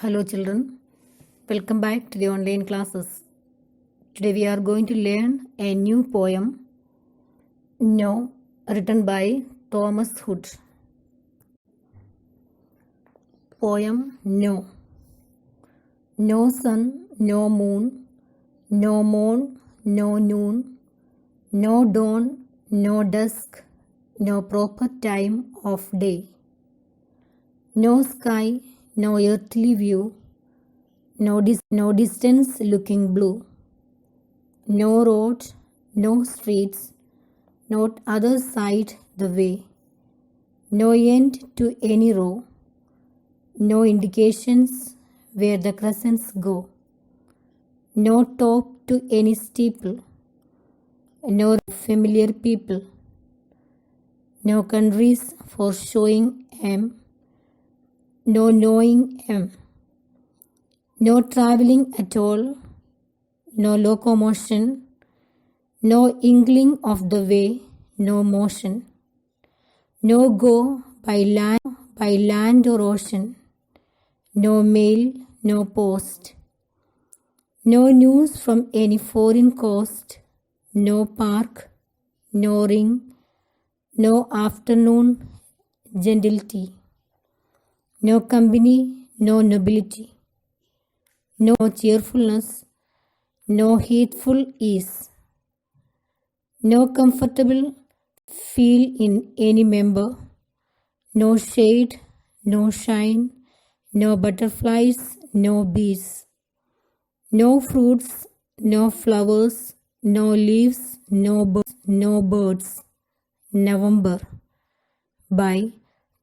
Hello children, welcome back to the online classes. Today we are going to learn a new poem, No, written by Thomas Hood. Poem No. No sun, no moon, no morn, no noon, no dawn, no dusk, no proper time of day. No sky, no earthly view, no distance looking blue. No road, no streets, not other side the way. No end to any row, no indications where the crescents go. No top to any steeple, no familiar people. No countries for showing no knowing no travelling at all, no locomotion, no inkling of the way, no motion. No go by land or ocean, no mail, no post. No news from any foreign coast, no park, no ring, no afternoon gentility. No company, no nobility. No cheerfulness, no heedful ease. No comfortable feel in any member. No shade, no shine, no butterflies, no bees. No fruits, no flowers, no leaves, no birds. November by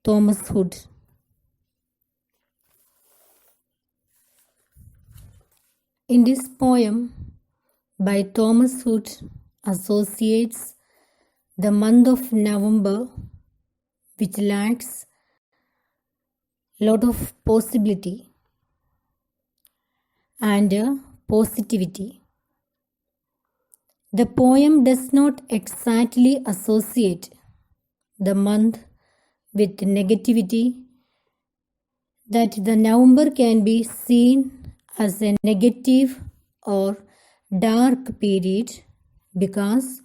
Thomas Hood. In this poem by Thomas Hood associates the month of November, which lacks lot of possibility and positivity. The poem does not exactly associate the month with negativity, that the November can be seen as a negative or dark period because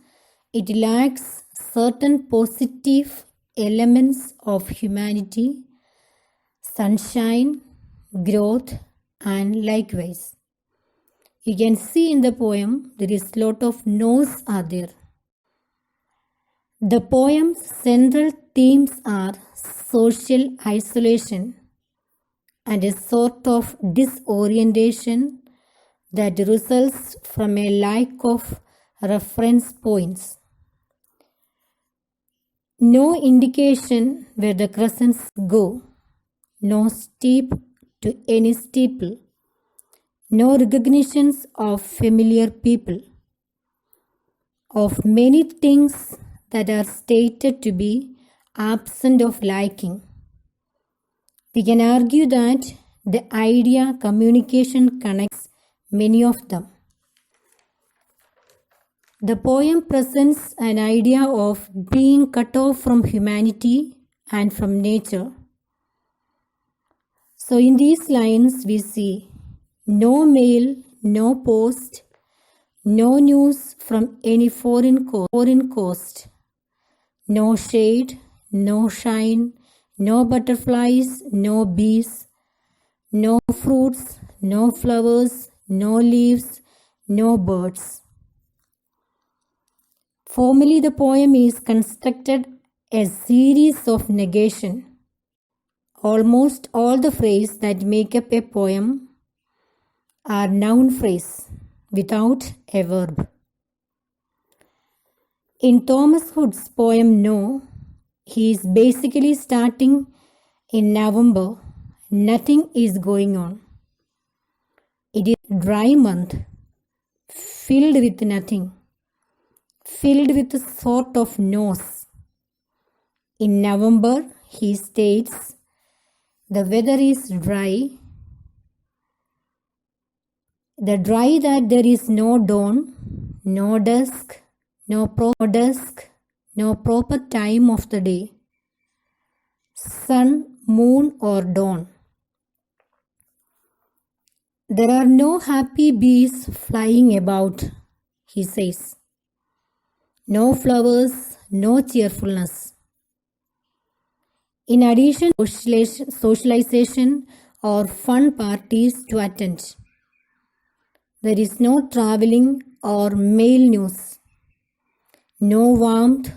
it lacks certain positive elements of humanity, sunshine, growth, and likewise. You can see in the poem there is lot of no's are there. The poem's central themes are social isolation and a sort of disorientation that results from a lack of reference points. No indication where the crescents go, no steep to any steeple, no recognitions of familiar people, of many things that are stated to be absent of liking. We can argue that the idea communication connects many of them. The poem presents an idea of being cut off from humanity and from nature. So in these lines we see no mail, no post, no news from any foreign coast, no shade, no shine, no butterflies, no bees, no fruits, no flowers, no leaves, no birds. Formally, the poem is constructed a series of negation. Almost all the phrases that make up a poem are noun phrase without a verb. In Thomas Hood's poem No, he is basically starting in November. Nothing is going on. It is a dry month, filled with nothing, filled with a sort of no's. In November, he states, the weather is dry. The dry that there is no dawn, no dusk, no proper time of the day, sun, moon or dawn. There are no happy bees flying about, he says. No flowers, no cheerfulness. In addition, socialization or fun parties to attend. There is no traveling or mail news. No warmth,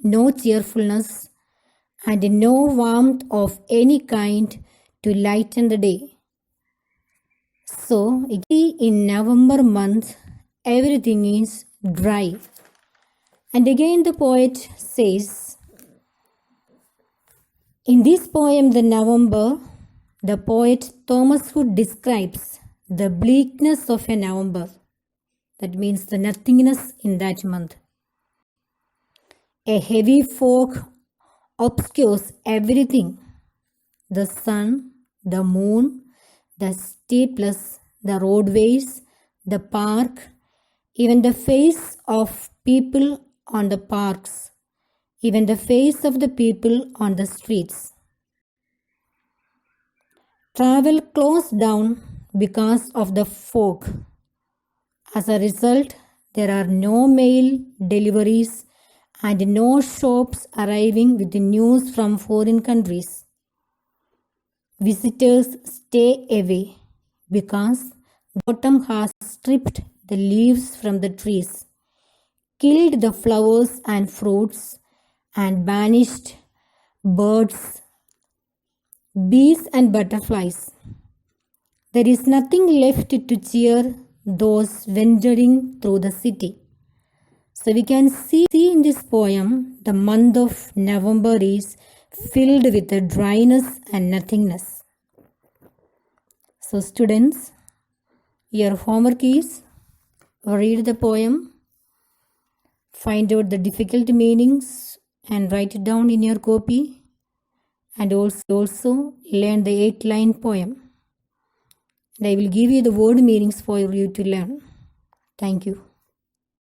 no cheerfulness, and no warmth of any kind to lighten the day. So, in November month, everything is dry. And again the poet says, in this poem, The November, the poet Thomas Hood describes the bleakness of a November. That means the nothingness in that month. A heavy fog obscures everything. The sun, the moon, the steepless, the roadways, the park, even the face of people on the parks, even the face of the people on the streets. Travel closed down because of the fog. As a result, there are no mail deliveries and no shops arriving with the news from foreign countries. Visitors stay away because autumn has stripped the leaves from the trees, killed the flowers and fruits, and banished birds, bees and butterflies. There is nothing left to cheer those wandering through the city. So we can see in this poem, the month of November is filled with a dryness and nothingness. So students, your homework is read the poem, find out the difficult meanings and write it down in your copy, and also learn the 8-line poem. And I will give you the word meanings for you to learn. Thank you.